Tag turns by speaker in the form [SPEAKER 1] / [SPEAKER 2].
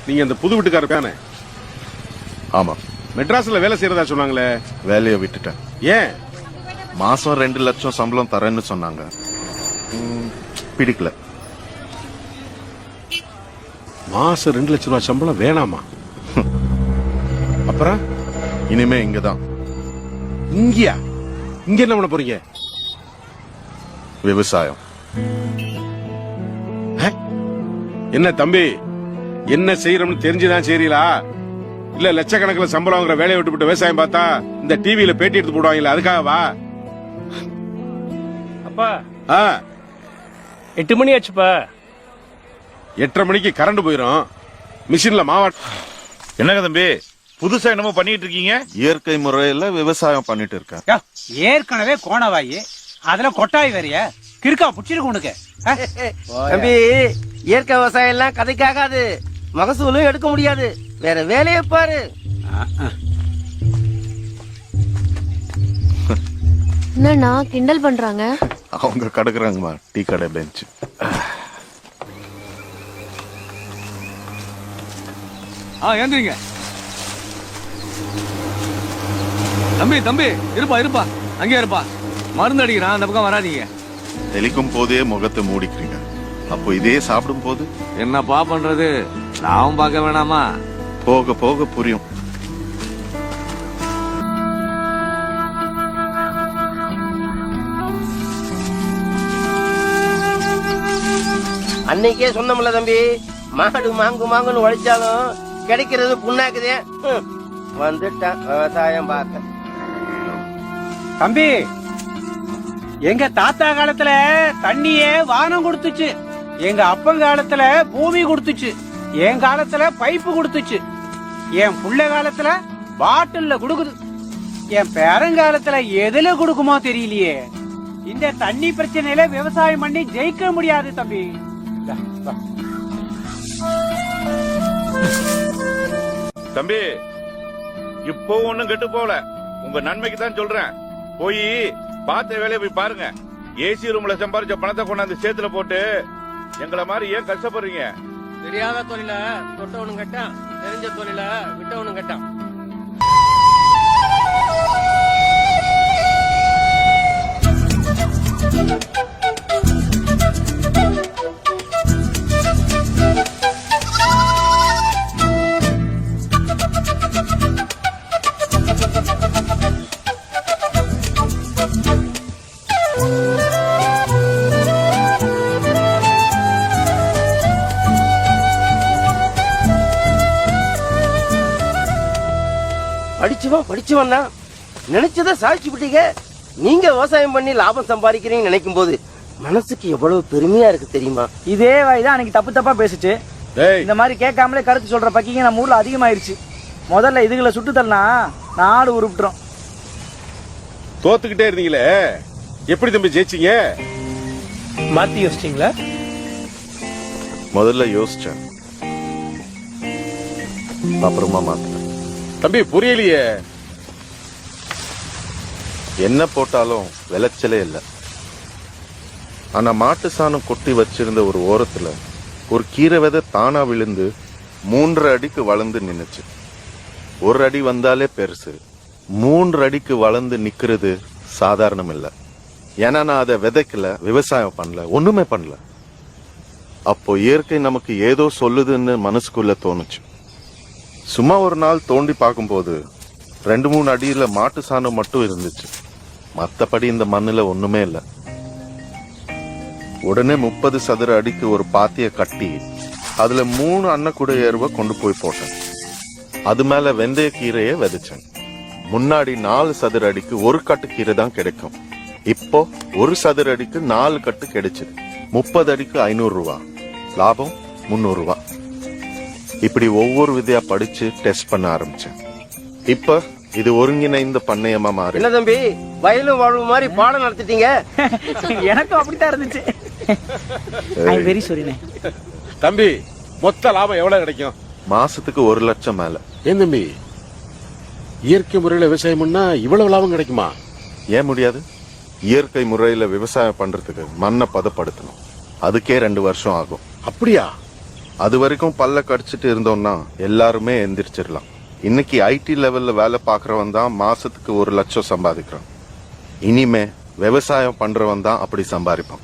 [SPEAKER 1] நீங்க அந்த புது வீட்டுக்காரர் தானே?
[SPEAKER 2] ஆமா.
[SPEAKER 1] மெட்ராஸ்ல வேலை செய்யறதா சொன்னாங்களே?
[SPEAKER 2] வேலையை விட்டுட்டேன்.
[SPEAKER 1] ஏன்?
[SPEAKER 2] மாசம் 2 லட்சம் சம்பளம் தரேன்னு சொன்னாங்க. பிடிக்கல.
[SPEAKER 1] மாசம் 2 லட்சம் ரூபாய் சம்பளம் வேணாமா? அப்புறம்
[SPEAKER 2] இனிமே இங்கதான்.
[SPEAKER 1] இங்கயா? இங்க என்ன பண்ண போறீங்க?
[SPEAKER 2] விவசாயம்.
[SPEAKER 1] என்ன தம்பி, என்ன செய்யறோம்னு தெரிஞ்சுதான் செய்றீங்களா? இல்ல லட்சக்கணக்கில் சம்பளம் வாங்குற வேலையை விட்டு விவசாயம் பார்த்தா இந்த டிவியில பேட்டி எடுத்து போடுவாங்கல்ல, அதுக்காகவா?
[SPEAKER 3] அப்பா
[SPEAKER 4] 8 மணி ஆச்சுப்பா.
[SPEAKER 1] 8:30 மணிக்கு கரண்ட் போயிரும். மிஷின்ல மாவாட்ட.
[SPEAKER 5] என்னங்க தம்பி புதுசா என்னமோ பண்ணிட்டு இருக்கீங்க?
[SPEAKER 2] இயற்கை முறையில விவசாயம் பண்ணிட்டு இருக்கேன்.
[SPEAKER 3] ஏற்கனவே கோணவாயி, அதுல கொட்டாய் வேறைய கிறுக்கா புடிச்சிருக்கு உனக்கு.
[SPEAKER 6] தம்பி, இயற்கை விவசாயம் எல்லாம் கதைக்காகாது, மகசூலும் எடுக்க முடியாது. வேற வேலையை பாரு.
[SPEAKER 7] என்னண்ணா கிண்டல் பண்றாங்க?
[SPEAKER 2] அவங்க கிடக்குறாங்கம்மா டீ கடை பெஞ்ச்.
[SPEAKER 8] ஏந்திரிங்க தம்பி. தம்பி இருப்பா அங்கே இருப்பா. மருந்து அடிக்கிறான், அந்த பக்கம் வராதீங்க.
[SPEAKER 2] தெளிக்கும் போதே முகத்தை மூடிக்கிறீங்க. அப்போ இதே சாப்பிடும் போது
[SPEAKER 8] என்னப்பா பண்றது? லாபம் பார்க்க வேணாமா?
[SPEAKER 2] போக போக புரியும்.
[SPEAKER 6] அன்னைக்கே சொன்னோம்ல தம்பி, மாடு மாங்குன்னு உழைச்சாலும் கிடைக்கிறது புண்ணாக்குதே. வந்துட்டான் விவசாயம் பார்க்க.
[SPEAKER 3] தம்பி, எங்க தாத்தா காலத்துல தண்ணியே வானம் கொடுத்துச்சு, எங்க அப்பன் காலத்துல பூமி கொடுத்துச்சு, என் காலத்துல பைப்பு கொடுத்துச்சு, என் புள்ள காலத்துல பாட்டில்ல கொடுக்குது, என் பேரங்காலத்துல எதுல கொடுக்குமோ தெரியலையே. இந்த தண்ணி பிரச்சனையில விவசாயம் பண்ணி ஜெயிக்க முடியாது தம்பி.
[SPEAKER 5] தம்பி இப்போ ஒண்ணும் கெட்டு போகல, உங்க நன்மைக்கு தான் சொல்றேன். போய் பார்த்த வேலையை போய் பாருங்க. ஏசி ரூம்ல சம்பாரிச்ச பணத்தை கொண்டாந்து சேத்துல போட்டு எங்களை மாதிரி ஏன் கஷ்டப்படுறீங்க?
[SPEAKER 6] தெரியாத தொழில தொட்டவனும் கட்டான், தெரிஞ்ச தொழில விட்டவனும் கட்டான். படிச்சவன் தான் நினைச்சத சாதிச்சு விட்டீங்க. நீங்க விவசாயம் பண்ணி லாபம் சம்பாதிக்கிறீங்கன்னு நினைக்கும் போது மனசுக்கு எவ்வளவு பெருமையா இருக்கு தெரியுமா?
[SPEAKER 3] இதே வாய்தான் அன்னைக்கு தப்பா பேசிச்சு. இந்த மாதிரி கேட்காமலே கருத்து சொல்ற பக்கிங்க நம்ம ஊர்ல அதிகமாயிருச்சு. முதல்ல இதுகளை சுட்டு தள்ளனா நாடு உருப்பிட்டுரும்.
[SPEAKER 1] தோத்துக்கிட்டே இருந்தீங்களே, எப்படி தம்பி ஜெயிச்சீங்க?
[SPEAKER 4] மாத்தி யோசிச்சிங்களா?
[SPEAKER 2] முதல்ல யோசிச்சேன், அப்புறமா மாத்தினேன்.
[SPEAKER 1] தம்பி புரியலையே.
[SPEAKER 2] என்ன போட்டாலும் விளைச்சலே இல்லை. ஆனா மாட்டு சாணம் கொட்டி வச்சிருந்த ஒரு ஓரத்துல ஒரு கீரை விதை தானா விழுந்து 3 அடிக்கு வளர்ந்து நின்னுச்சு. 1 அடி வந்தாலே பெருசு, 3 அடிக்கு வளர்ந்து நிக்கிறது சாதாரணம் இல்லை. ஏன்னா நான் அதை விதைக்கல, விவசாயம் பண்ணல, ஒண்ணுமே பண்ணல. அப்போ இயற்கை நமக்கு ஏதோ சொல்லுதுன்னு மனசுக்குள்ள தோணுச்சு. சும்மா ஒரு நாள் தோண்டி பார்க்கும்போது 2-3 அடியில மாட்டு சாணம் மட்டும் இருந்துச்சு. மத்தபடி இந்த மண்ணுல ஒண்ணுமே இல்ல. உடனே 30 சதுர அடிக்கு ஒரு பாத்திய கட்டி அதுல 3 அன்னக்கூட ஏறுவை கொண்டு போய் போட்டேன். அது மேல வெந்தய கீரையை விதைச்சேன். முன்னாடி 4 சதுர அடிக்கு 1 கட்டு கீரை தான் கிடைக்கும். இப்போ 1 சதுர அடிக்கு 4 கட்டு கிடைச்சது. 30 அடிக்கு 500 ரூபா, லாபம் 300 ரூபா. இப்படி ஒவ்வொரு விதையா படிச்சு டெஸ்ட் பண்ண ஆரம்பிச்சேன். இப்ப இது ஒருங்கிணைந்த பண்ணையமா மாறி.
[SPEAKER 6] என்ன தம்பி, வயலும் வாழ்வு மாதிரி பாடம் நடத்திட்டீங்க?
[SPEAKER 3] எனக்கும் அப்படித்தான் இருந்துச்சு. வெரி சாரி
[SPEAKER 1] தம்பி, மொத்த லாபம் எவ்வளவு கிடைக்கும்?
[SPEAKER 2] மாசத்துக்கு 1 லட்சம் மேல.
[SPEAKER 1] ஏன் தம்பி, இயற்கை முறையில விவசாயம் பண்ணா இவ்வளவு லாபம் கிடைக்குமா?
[SPEAKER 2] ஏன் முடியாது? இயற்கை முறையில விவசாயம் பண்றதுக்கு மண்ணை பதப்படுத்தணும். அதுக்கே 2 வருஷம் ஆகும்.
[SPEAKER 1] அப்படியா?
[SPEAKER 2] அது வரைக்கும் பல்ல கடிச்சிட்டு இருந்தோம்னா எல்லாருமே எந்திரிச்சிடலாம். இன்னைக்கு ஐடி லெவல்ல வேலை பார்க்கறவன் தான் மாசத்துக்கு 1 லட்சம் சம்பாதிக்கிறான். இனிமே விவசாயம் பண்றவன் தான் அப்படி சம்பாதிப்பான்.